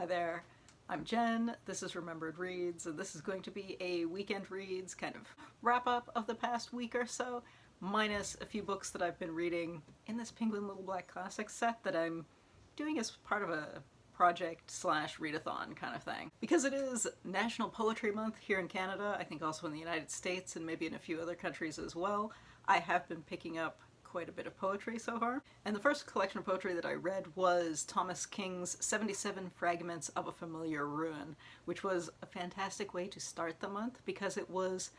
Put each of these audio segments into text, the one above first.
Hi there, I'm Jen, this is Remembered Reads, and this is going to be a weekend reads kind of wrap-up of the past week or so, minus a few books that I've been reading in this Penguin Little Black Classics set that I'm doing as part of a project slash readathon kind of thing. Because it is National Poetry Month here in Canada, I think also in the United States and maybe in a few other countries as well, I have been picking up quite a bit of poetry so far. And the first collection of poetry that I read was Thomas King's 77 Fragments of a Familiar Ruin, which was a fantastic way to start the month because it was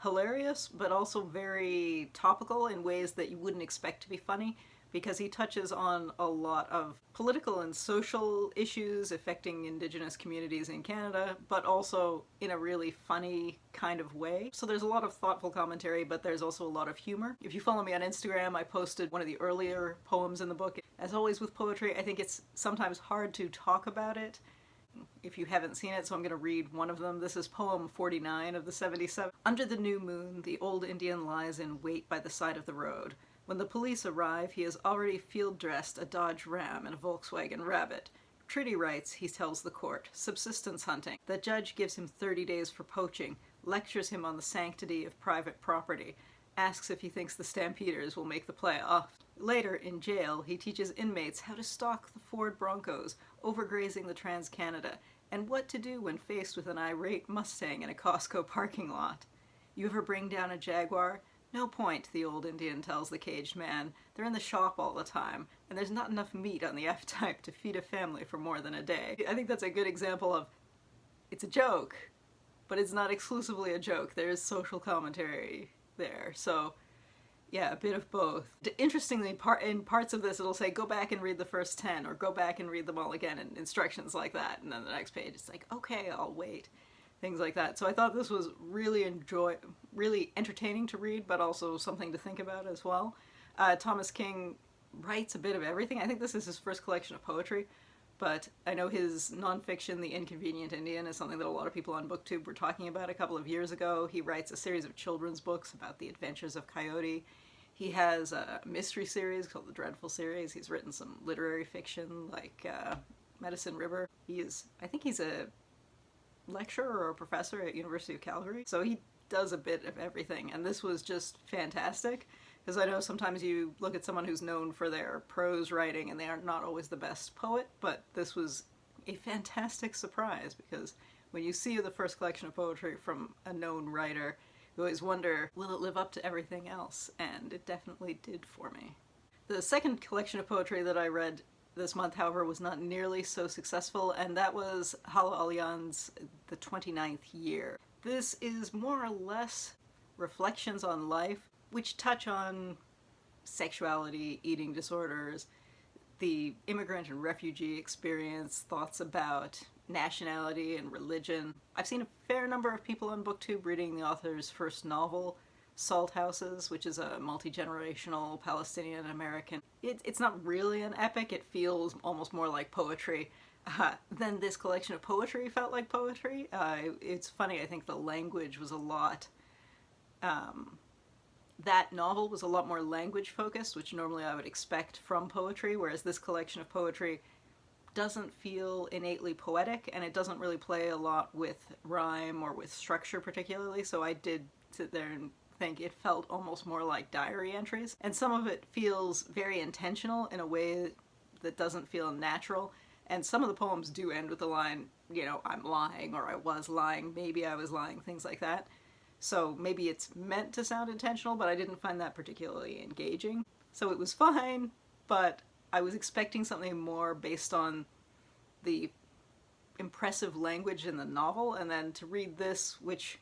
hilarious but also very topical in ways that you wouldn't expect to be funny, because he touches on a lot of political and social issues affecting Indigenous communities in Canada, but also in a really funny kind of way. So there's a lot of thoughtful commentary, but there's also a lot of humor. If you follow me on Instagram, I posted one of the earlier poems in the book. As always with poetry, I think it's sometimes hard to talk about it if you haven't seen it, so I'm going to read one of them. This is poem 49 of the 77. Under the new moon, the old Indian lies in wait by the side of the road. When the police arrive, he has already field-dressed a Dodge Ram and a Volkswagen Rabbit. Treaty rights, he tells the court. Subsistence hunting. The judge gives him 30 days for poaching, lectures him on the sanctity of private property, asks if he thinks the Stampeders will make the playoff. Later, in jail, he teaches inmates how to stalk the Ford Broncos, overgrazing the Trans-Canada, and what to do when faced with an irate Mustang in a Costco parking lot. You ever bring down a Jaguar? No point, the old Indian tells the caged man. They're in the shop all the time, and there's not enough meat on the F-type to feed a family for more than a day. I think that's a good example of, it's a joke, but it's not exclusively a joke. There is social commentary there, so yeah, a bit of both. Interestingly, in parts of this it'll say, go back and read the first 10, or go back and read them all again, and instructions like that, and then the next page it's like, okay, I'll wait. Things like that. So I thought this was really entertaining to read, but also something to think about as well. Thomas King writes a bit of everything. I think this is his first collection of poetry, but I know his nonfiction, The Inconvenient Indian, is something that a lot of people on BookTube were talking about a couple of years ago. He writes a series of children's books about the adventures of Coyote. He has a mystery series called The Dreadful Series. He's written some literary fiction like Medicine River. I think he's a lecturer or a professor at University of Calgary, so he does a bit of everything, and this was just fantastic, because I know sometimes you look at someone who's known for their prose writing and they are not always the best poet, but this was a fantastic surprise, because when you see the first collection of poetry from a known writer, you always wonder, will it live up to everything else? And it definitely did for me. The second collection of poetry that I read this month, however, was not nearly so successful, and that was Hala Alyan's The 29th Year. This is more or less reflections on life, which touch on sexuality, eating disorders, the immigrant and refugee experience, thoughts about nationality and religion. I've seen a fair number of people on BookTube reading the author's first novel, Salt Houses, which is a multi-generational Palestinian-American. It's not really an epic, it feels almost more like poetry. Then this collection of poetry felt like poetry. It's funny, I think the language was a lot... that novel was a lot more language-focused, which normally I would expect from poetry, whereas this collection of poetry doesn't feel innately poetic, and it doesn't really play a lot with rhyme or with structure particularly, so I did sit there and think it felt almost more like diary entries, and some of it feels very intentional in a way that doesn't feel natural, and some of the poems do end with the line, you know, I'm lying, or I was lying, maybe I was lying, things like that. So maybe it's meant to sound intentional, but I didn't find that particularly engaging. So it was fine, but I was expecting something more based on the impressive language in the novel, and then to read this, which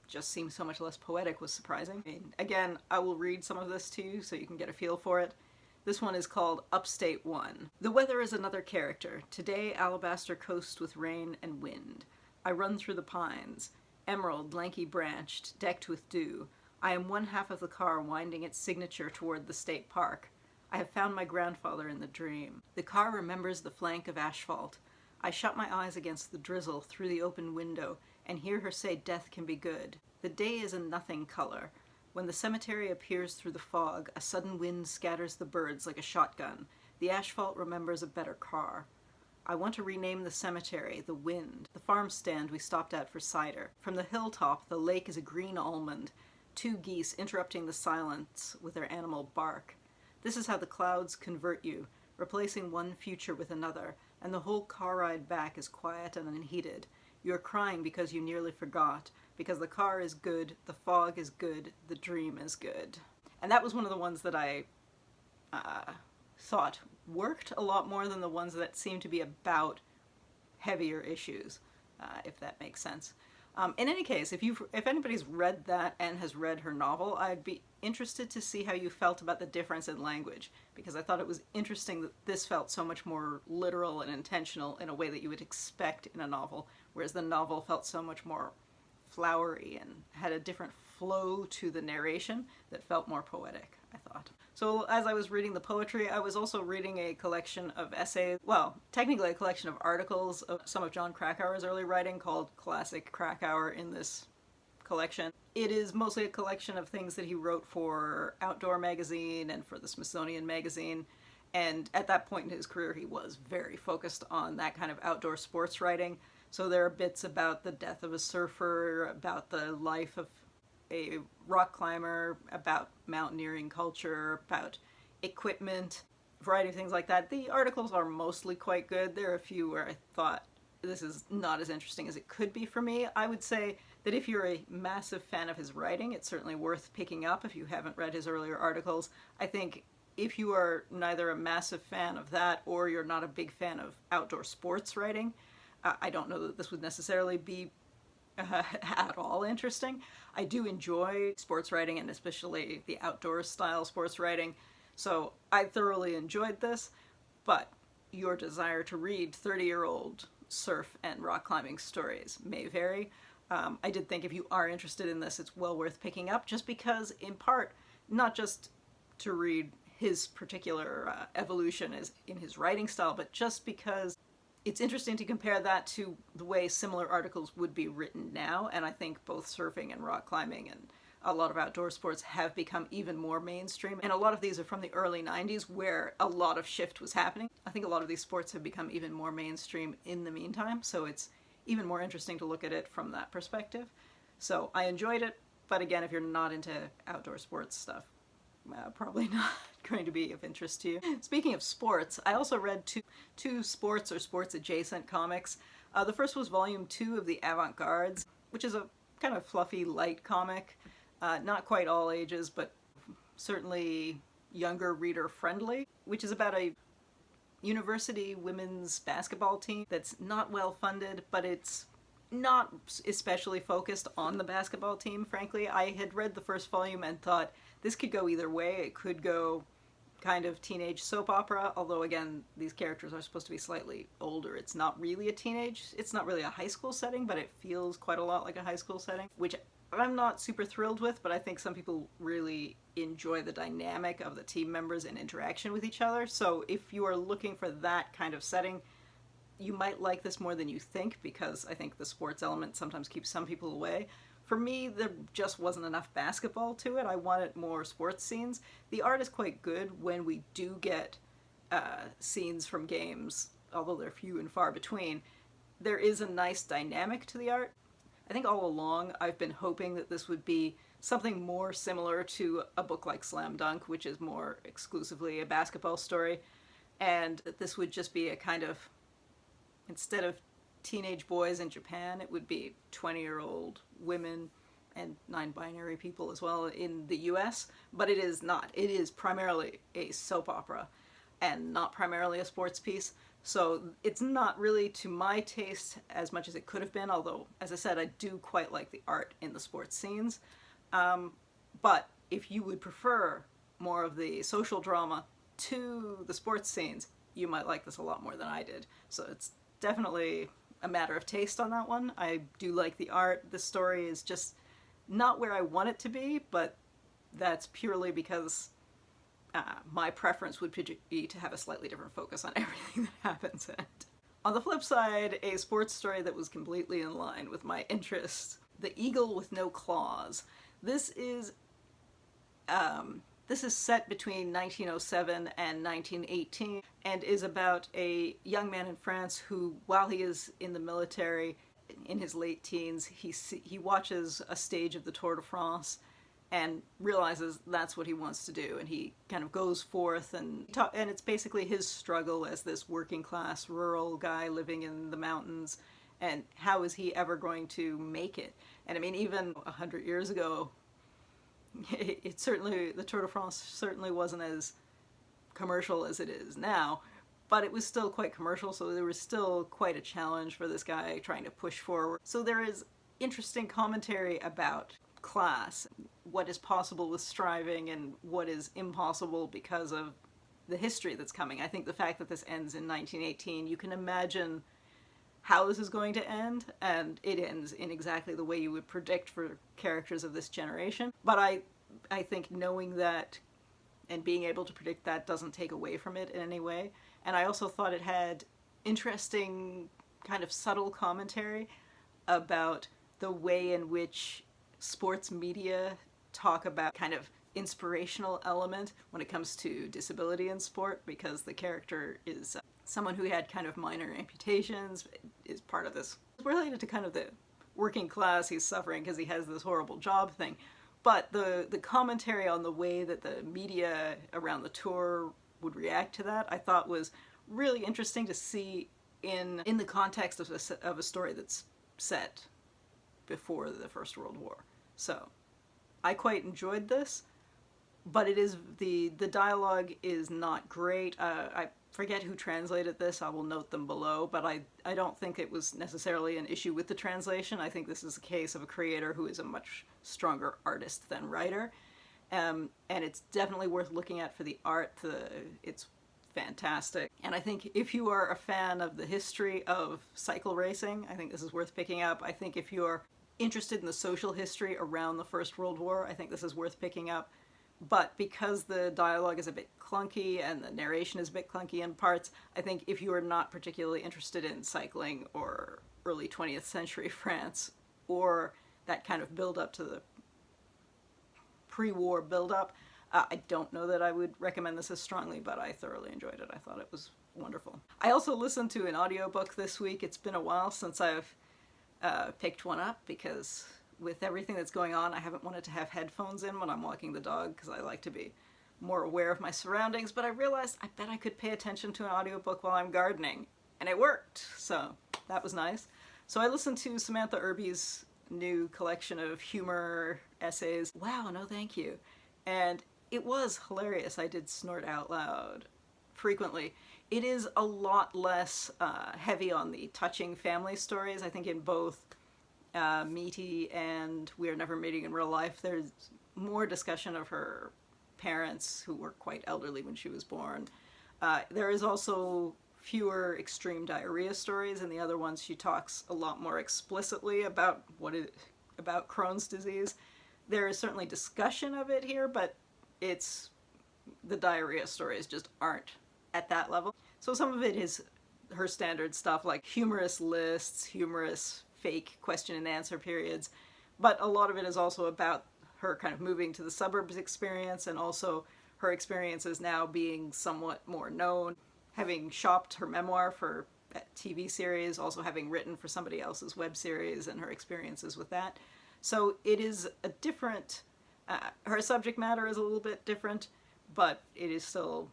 just seems so much less poetic, was surprising. I mean, again, I will read some of this to you so you can get a feel for it. This one is called Upstate 1. The weather is another character. Today, alabaster coast with rain and wind. I run through the pines. Emerald, lanky-branched, decked with dew. I am one half of the car winding its signature toward the state park. I have found my grandfather in the dream. The car remembers the flank of asphalt. I shut my eyes against the drizzle through the open window and hear her say death can be good. The day is a nothing color. When the cemetery appears through the fog, a sudden wind scatters the birds like a shotgun. The asphalt remembers a better car. I want to rename the cemetery, the wind, the farm stand we stopped at for cider. From the hilltop, the lake is a green almond, two geese interrupting the silence with their animal bark. This is how the clouds convert you, replacing one future with another, and the whole car ride back is quiet and unheated. You are crying because you nearly forgot, because the car is good, the fog is good, the dream is good. And that was one of the ones that I thought worked a lot more than the ones that seemed to be about heavier issues, if that makes sense. In any case, if anybody's read that and has read her novel, I'd be interested to see how you felt about the difference in language, because I thought it was interesting that this felt so much more literal and intentional in a way that you would expect in a novel, whereas the novel felt so much more flowery and had a different flow to the narration that felt more poetic, I thought. So as I was reading the poetry, I was also reading a collection of essays, well, technically a collection of articles of some of Jon Krakauer's early writing called Classic Krakauer in this collection. It is mostly a collection of things that he wrote for Outdoor magazine and for the Smithsonian magazine, and at that point in his career he was very focused on that kind of outdoor sports writing. So there are bits about the death of a surfer, about the life of a rock climber, about mountaineering culture, about equipment, a variety of things like that. The articles are mostly quite good. There are a few where I thought this is not as interesting as it could be for me. I would say that if you're a massive fan of his writing, it's certainly worth picking up if you haven't read his earlier articles. I think if you are neither a massive fan of that or you're not a big fan of outdoor sports writing, I don't know that this would necessarily be at all interesting. I do enjoy sports writing, and especially the outdoor style sports writing, so I thoroughly enjoyed this, but your desire to read 30-year-old surf and rock climbing stories may vary. I did think if you are interested in this, it's well worth picking up, just because, in part, not just to read his particular evolution in his writing style, but just because it's interesting to compare that to the way similar articles would be written now, and I think both surfing and rock climbing and a lot of outdoor sports have become even more mainstream, and a lot of these are from the early 90s where a lot of shift was happening. I think a lot of these sports have become even more mainstream in the meantime, so it's even more interesting to look at it from that perspective. So I enjoyed it, but again, if you're not into outdoor sports stuff, probably not going to be of interest to you. Speaking of sports, I also read two sports or sports adjacent comics. The first was volume 2 of the Avant-Guards, which is a kind of fluffy, light comic. Not quite all ages, but certainly younger reader friendly, which is about a university women's basketball team that's not well funded, but it's not especially focused on the basketball team, frankly. I had read the first volume and thought this could go either way. It could go kind of teenage soap opera, although again, these characters are supposed to be slightly older. It's not really it's not really a high school setting, but it feels quite a lot like a high school setting, which I'm not super thrilled with, but I think some people really enjoy the dynamic of the team members and interaction with each other. So if you are looking for that kind of setting, you might like this more than you think, because I think the sports element sometimes keeps some people away. For me, there just wasn't enough basketball to it. I wanted more sports scenes. The art is quite good when we do get scenes from games, although they're few and far between. There is a nice dynamic to the art. I think all along I've been hoping that this would be something more similar to a book like Slam Dunk, which is more exclusively a basketball story, and that this would just be a kind of, instead of teenage boys in Japan, it would be 20-year-old women and non-binary people as well in the US, but it is not. It is primarily a soap opera and not primarily a sports piece. So it's not really to my taste as much as it could have been, although, as I said, I do quite like the art in the sports scenes. But if you would prefer more of the social drama to the sports scenes, you might like this a lot more than I did. So it's definitely a matter of taste on that one. I do like the art. The story is just not where I want it to be, but that's purely because my preference would be to have a slightly different focus on everything that happens in it. On the flip side, a sports story that was completely in line with my interests, The Eagle with No Claws. This is This is set between 1907 and 1918 and is about a young man in France who, while he is in the military in his late teens, he watches a stage of the Tour de France and realizes that's what he wants to do, and he kind of goes forth and it's basically his struggle as this working class rural guy living in the mountains, and how is he ever going to make it. And I mean, even 100 years ago, it certainly, the Tour de France certainly wasn't as commercial as it is now, but it was still quite commercial, so there was still quite a challenge for this guy trying to push forward. So there is interesting commentary about class, what is possible with striving and what is impossible because of the history that's coming. I think the fact that this ends in 1918, you can imagine how this is going to end, and it ends in exactly the way you would predict for characters of this generation. But I think knowing that and being able to predict that doesn't take away from it in any way. And I also thought it had interesting kind of subtle commentary about the way in which sports media talk about kind of inspirational element when it comes to disability in sport, because the character is someone who had kind of minor amputations, is part of this. It's related to kind of the working class he's suffering because he has this horrible job thing. But the commentary on the way that the media around the tour would react to that, I thought was really interesting to see in the context of a story that's set before the First World War. So I quite enjoyed this, but it is the dialogue is not great. I forget who translated this. I will note them below, but I don't think it was necessarily an issue with the translation. I think this is a case of a creator who is a much stronger artist than writer, and it's definitely worth looking at for the art. It's fantastic, and I think if you are a fan of the history of cycle racing, I think this is worth picking up. I think if you're interested in the social history around the First World War, I think this is worth picking up. But because the dialogue is a bit clunky and the narration is a bit clunky in parts, I think if you are not particularly interested in cycling or early 20th century France, or that kind of build-up to the pre-war build-up, I don't know that I would recommend this as strongly, but I thoroughly enjoyed it. I thought it was wonderful. I also listened to an audiobook this week. It's been a while since I've picked one up, because with everything that's going on, I haven't wanted to have headphones in when I'm walking the dog, because I like to be more aware of my surroundings, but I realized I bet I could pay attention to an audiobook while I'm gardening, and it worked, so that was nice. So I listened to Samantha Irby's new collection of humor essays. Wow, no thank you. And it was hilarious. I did snort out loud frequently. It is a lot less heavy on the touching family stories. I think in both Meaty and We're Never Meeting in Real Life, there's more discussion of her parents who were quite elderly when she was born. There is also fewer extreme diarrhea stories. In the other ones, she talks a lot more explicitly about about Crohn's disease. There is certainly discussion of it here, but the diarrhea stories just aren't at that level. So some of it is her standard stuff, like humorous lists, humorous fake question and answer periods, but a lot of it is also about her kind of moving to the suburbs experience, and also her experiences now being somewhat more known, having shopped her memoir for a TV series, also having written for somebody else's web series, and her experiences with that. So it is a different, her subject matter is a little bit different, but it is still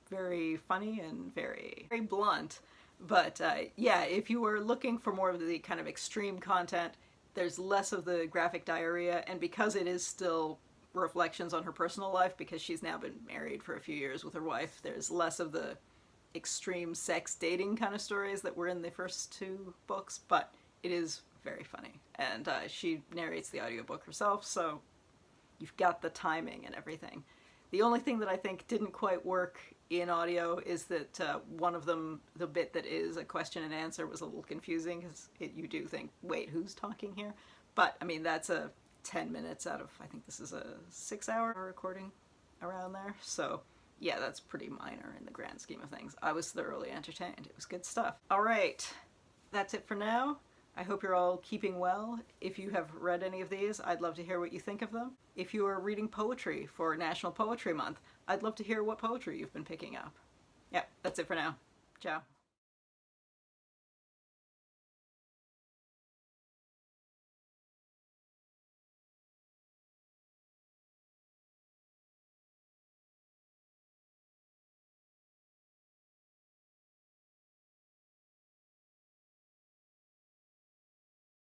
very funny and very, very blunt. But yeah, if you were looking for more of the kind of extreme content, there's less of the graphic diarrhea, and because it is still reflections on her personal life, because she's now been married for a few years with her wife, there's less of the extreme sex dating kind of stories that were in the first two books, but it is very funny. And she narrates the audiobook herself, so you've got the timing and everything. The only thing that I think didn't quite work in audio is that one of them, the bit that is a question and answer, was a little confusing, because you do think, wait, who's talking here? But, I mean, that's 10 minutes out of, I think this is a 6-hour recording around there. So, yeah, that's pretty minor in the grand scheme of things. I was thoroughly entertained. It was good stuff. All right, that's it for now. I hope you're all keeping well. If you have read any of these, I'd love to hear what you think of them. If you are reading poetry for National Poetry Month, I'd love to hear what poetry you've been picking up. Yeah, that's it for now. Ciao.